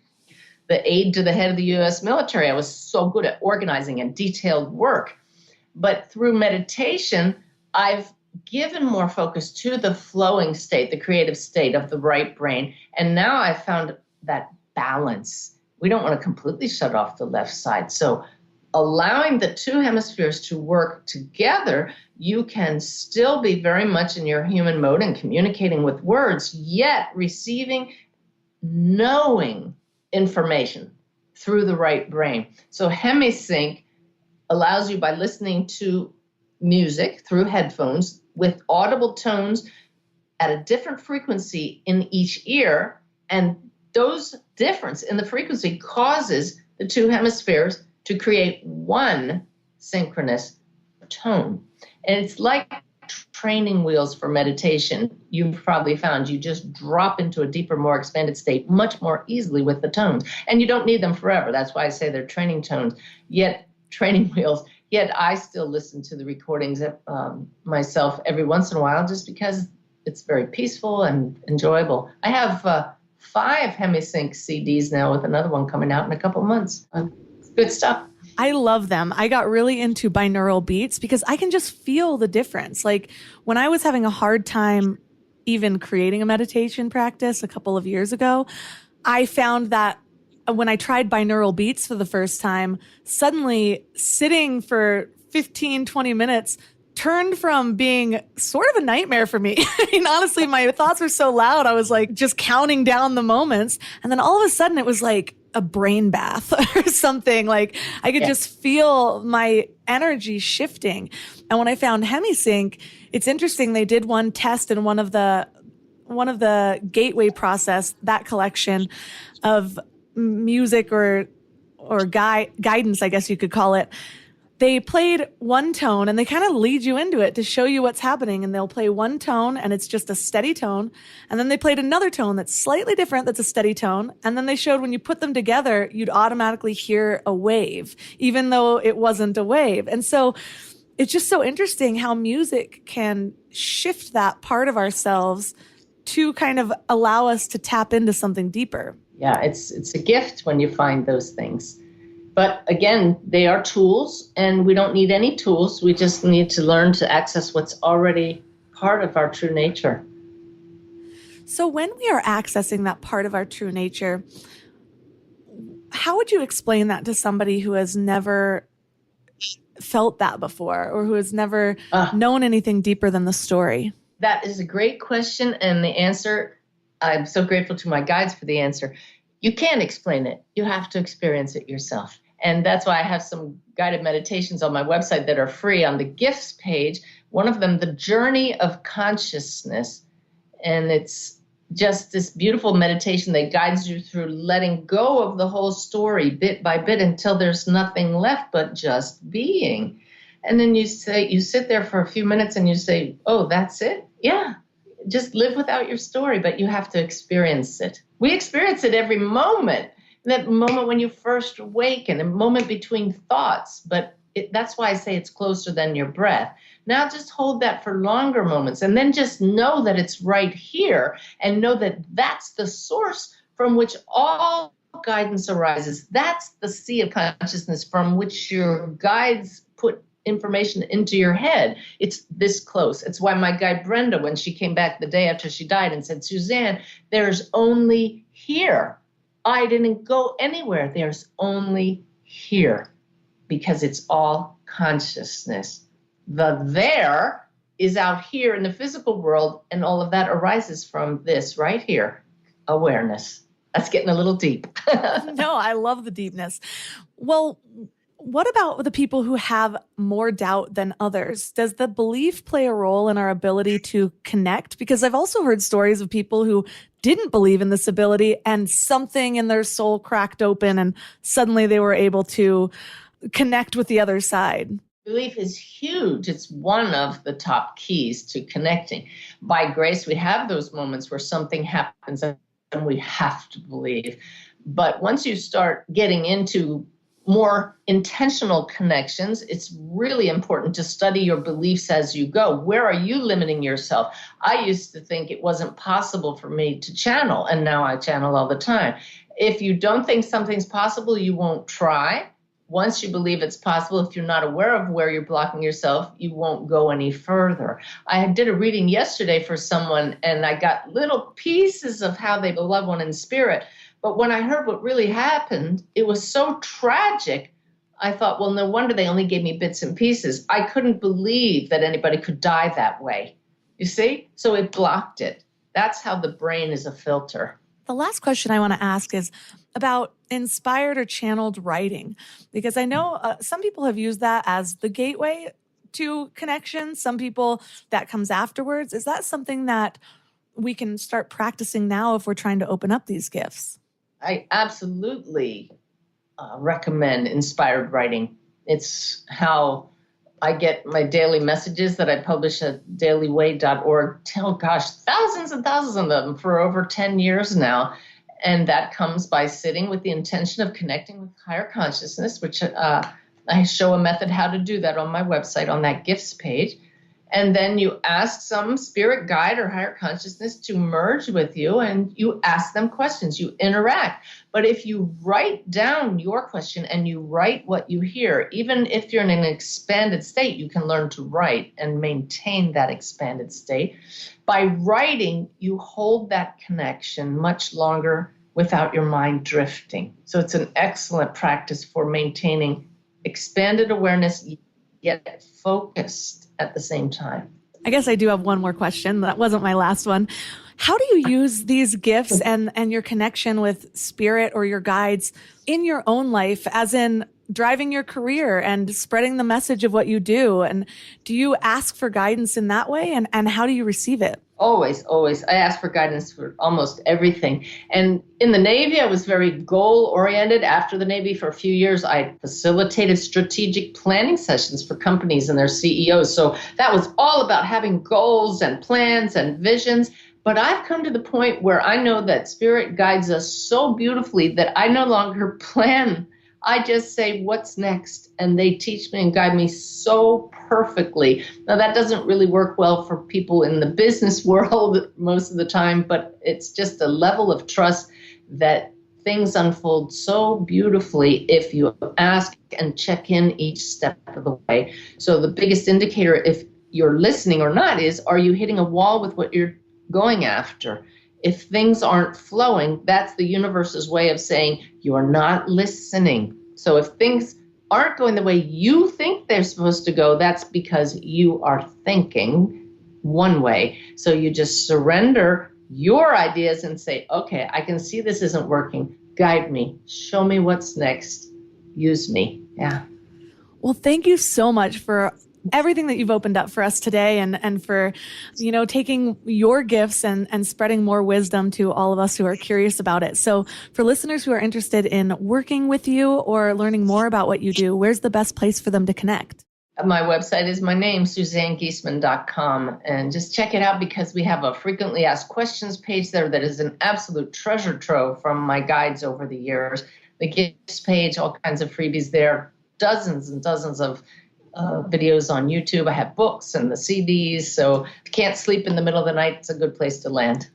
the aide to the head of the U.S. military. I was so good at organizing and detailed work. But through meditation, I've given more focus to the flowing state, the creative state of the right brain. And now I've found that balance. We don't want to completely shut off the left side. So allowing the two hemispheres to work together, you can still be very much in your human mode and communicating with words, yet receiving, knowing information through the right brain. So hemisync allows you, by listening to music through headphones with audible tones at a different frequency in each ear, and those difference in the frequency causes the two hemispheres to create one synchronous tone. And it's like training wheels for meditation. You've probably found you just drop into a deeper, more expanded state much more easily with the tones. And you don't need them forever. That's why I say they're training tones, yet training wheels. Yet I still listen to the recordings myself every once in a while just because it's very peaceful and enjoyable. I have 5 hemisync CDs now with another one coming out in a couple months. It's good stuff. I love them. I got really into binaural beats because I can just feel the difference. Like when I was having a hard time even creating a meditation practice a couple of years ago, I found that when I tried binaural beats for the first time, suddenly sitting for 15, 20 minutes turned from being sort of a nightmare for me. I mean, honestly, my thoughts were so loud. I was like just counting down the moments. And then all of a sudden it was like a brain bath or something. Like I could just feel my energy shifting. And when I found hemisync, it's interesting. They did one test in one of the gateway process, that collection of music or guidance, I guess you could call it. They played one tone and they kind of lead you into it to show you what's happening. And they'll play one tone and it's just a steady tone. And then they played another tone that's slightly different, that's a steady tone. And then they showed when you put them together, you'd automatically hear a wave, even though it wasn't a wave. And so it's just so interesting how music can shift that part of ourselves to kind of allow us to tap into something deeper. Yeah, it's a gift when you find those things. But again, they are tools, and we don't need any tools. We just need to learn to access what's already part of our true nature. So when we are accessing that part of our true nature, how would you explain that to somebody who has never felt that before or who has never known anything deeper than the story? That is a great question, and the answer, I'm so grateful to my guides for the answer. You can't explain it. You have to experience it yourself. And that's why I have some guided meditations on my website that are free on the gifts page. One of them, the journey of consciousness. And it's just this beautiful meditation that guides you through letting go of the whole story bit by bit until there's nothing left but just being. And then you sit there for a few minutes and you say, oh, that's it? Yeah. Just live without your story, but you have to experience it. We experience it every moment. That moment when you first awaken, a moment between thoughts, but that's why I say it's closer than your breath. Now just hold that for longer moments and then just know that it's right here and know that that's the source from which all guidance arises. That's the sea of consciousness from which your guides put information into your head. It's this close. It's why my guide Brenda, when she came back the day after she died and said, Suzanne, there's only here. I didn't go anywhere. There's only here because it's all consciousness. The there is out here in the physical world, and all of that arises from this right here, awareness. That's getting a little deep. No, I love the deepness. Well, what about the people who have more doubt than others? Does the belief play a role in our ability to connect? Because I've also heard stories of people who didn't believe in this ability and something in their soul cracked open and suddenly they were able to connect with the other side. Belief is huge. It's one of the top keys to connecting. By grace, we have those moments where something happens and we have to believe. But once you start getting into more intentional connections, it's really important to study your beliefs as you go. Where are you limiting yourself? I used to think it wasn't possible for me to channel, and now I channel all the time. If you don't think something's possible, you won't try. Once you believe it's possible, if you're not aware of where you're blocking yourself, you won't go any further. I did a reading yesterday for someone, and I got little pieces of how they love one in spirit. But when I heard what really happened, it was so tragic. I thought, well, no wonder they only gave me bits and pieces. I couldn't believe that anybody could die that way. You see? So it blocked it. That's how the brain is a filter. The last question I want to ask is about inspired or channeled writing, because I know some people have used that as the gateway to connection. Some people that comes afterwards. Is that something that we can start practicing now if we're trying to open up these gifts? I absolutely recommend inspired writing. It's how I get my daily messages that I publish at dailyway.org. Thousands and thousands of them for over 10 years now. And that comes by sitting with the intention of connecting with higher consciousness, which I show a method how to do that on my website on that gifts page. And then you ask some spirit guide or higher consciousness to merge with you, and you ask them questions, you interact. But if you write down your question and you write what you hear, even if you're in an expanded state, you can learn to write and maintain that expanded state. By writing, you hold that connection much longer without your mind drifting. So it's an excellent practice for maintaining expanded awareness, yet focused at the same time. I guess I do have one more question. That wasn't my last one. How do you use these gifts and your connection with spirit or your guides in your own life, as in driving your career and spreading the message of what you do? And do you ask for guidance in that way? And how do you receive it? Always. I ask for guidance for almost everything. And in the Navy, I was very goal-oriented. After the Navy, for a few years, I facilitated strategic planning sessions for companies and their CEOs. So that was all about having goals and plans and visions. But I've come to the point where I know that Spirit guides us so beautifully that I no longer plan. I just say, what's next? And they teach me and guide me so perfectly. Now, that doesn't really work well for people in the business world most of the time, but it's just a level of trust that things unfold so beautifully if you ask and check in each step of the way. So the biggest indicator, if you're listening or not, is, are you hitting a wall with what you're going after? If things aren't flowing, that's the universe's way of saying you're not listening. So if things aren't going the way you think they're supposed to go, that's because you are thinking one way. So you just surrender your ideas and say, okay, I can see this isn't working. Guide me. Show me what's next. Use me. Yeah. Well, thank you so much for everything that you've opened up for us today, and for, taking your gifts and spreading more wisdom to all of us who are curious about it. So for listeners who are interested in working with you or learning more about what you do, where's the best place for them to connect? My website is my name, SuzanneGiesemann.com, and just check it out because we have a frequently asked questions page there that is an absolute treasure trove from my guides over the years. The gifts page, all kinds of freebies there, dozens and dozens of videos on YouTube. I have books and the CDs, so if you can't sleep in the middle of the night, it's a good place to land.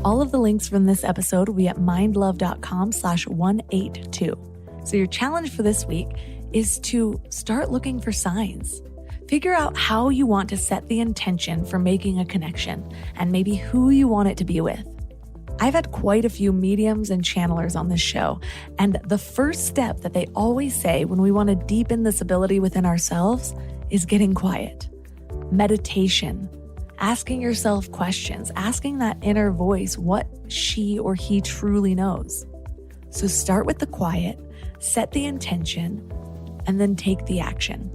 All of the links from this episode will be at mindlove.com/182. So your challenge for this week is to start looking for signs. Figure out how you want to set the intention for making a connection and maybe who you want it to be with. I've had quite a few mediums and channelers on this show, and the first step that they always say when we want to deepen this ability within ourselves is getting quiet. Meditation, asking yourself questions, asking that inner voice what she or he truly knows. So start with the quiet, set the intention, and then take the action.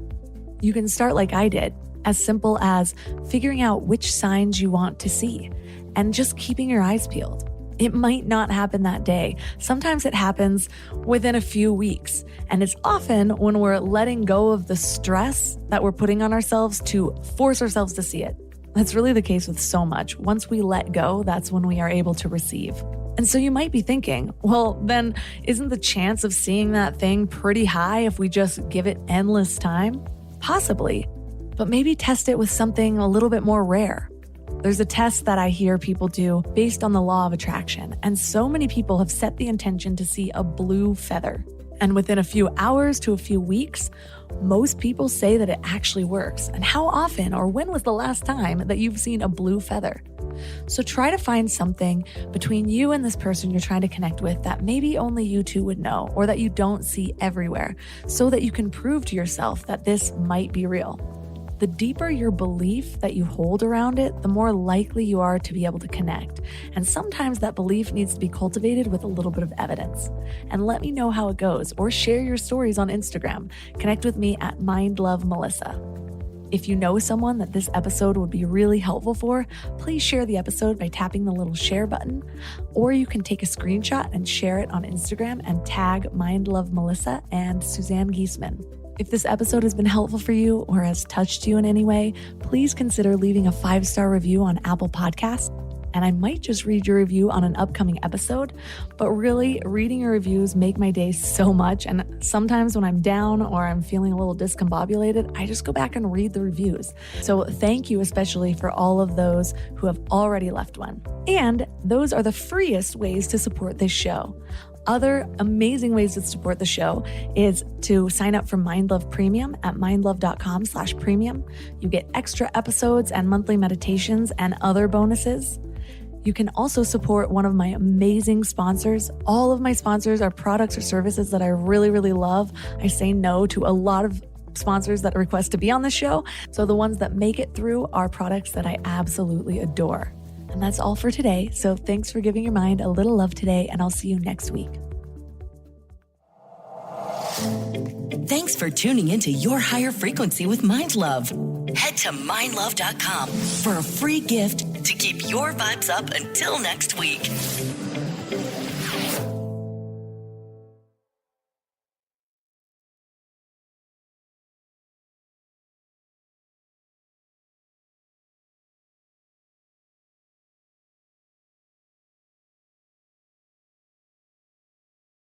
You can start like I did, as simple as figuring out which signs you want to see and just keeping your eyes peeled. It might not happen that day. Sometimes it happens within a few weeks. And it's often when we're letting go of the stress that we're putting on ourselves to force ourselves to see it. That's really the case with so much. Once we let go, that's when we are able to receive. And so you might be thinking, well, then isn't the chance of seeing that thing pretty high if we just give it endless time? Possibly, but maybe test it with something a little bit more rare. There's a test that I hear people do based on the law of attraction, and so many people have set the intention to see a blue feather. And within a few hours to a few weeks, most people say that it actually works. And how often or when was the last time that you've seen a blue feather? So try to find something between you and this person you're trying to connect with that maybe only you two would know or that you don't see everywhere, so that you can prove to yourself that this might be real. The deeper your belief that you hold around it, the more likely you are to be able to connect. And sometimes that belief needs to be cultivated with a little bit of evidence. And let me know how it goes, or share your stories on Instagram. Connect with me at mindlovemelissa. If you know someone that this episode would be really helpful for, please share the episode by tapping the little share button, or you can take a screenshot and share it on Instagram and tag mindlovemelissa and Suzanne Giesemann. If this episode has been helpful for you or has touched you in any way, please consider leaving a 5-star review on Apple Podcasts. And I might just read your review on an upcoming episode, but really, reading your reviews make my day so much. And sometimes when I'm down or I'm feeling a little discombobulated, I just go back and read the reviews. So thank you especially for all of those who have already left one. And those are the freest ways to support this show. Other amazing ways to support the show is to sign up for Mind Love Premium at mindlove.com/premium. You get extra episodes and monthly meditations and other bonuses. You can also support one of my amazing sponsors. All of my sponsors are products or services that I really, really love. I say no to a lot of sponsors that request to be on the show. So the ones that make it through are products that I absolutely adore. And that's all for today. So thanks for giving your mind a little love today, and I'll see you next week. Thanks for tuning into Your Higher Frequency with Mind Love. Head to mindlove.com for a free gift to keep your vibes up until next week.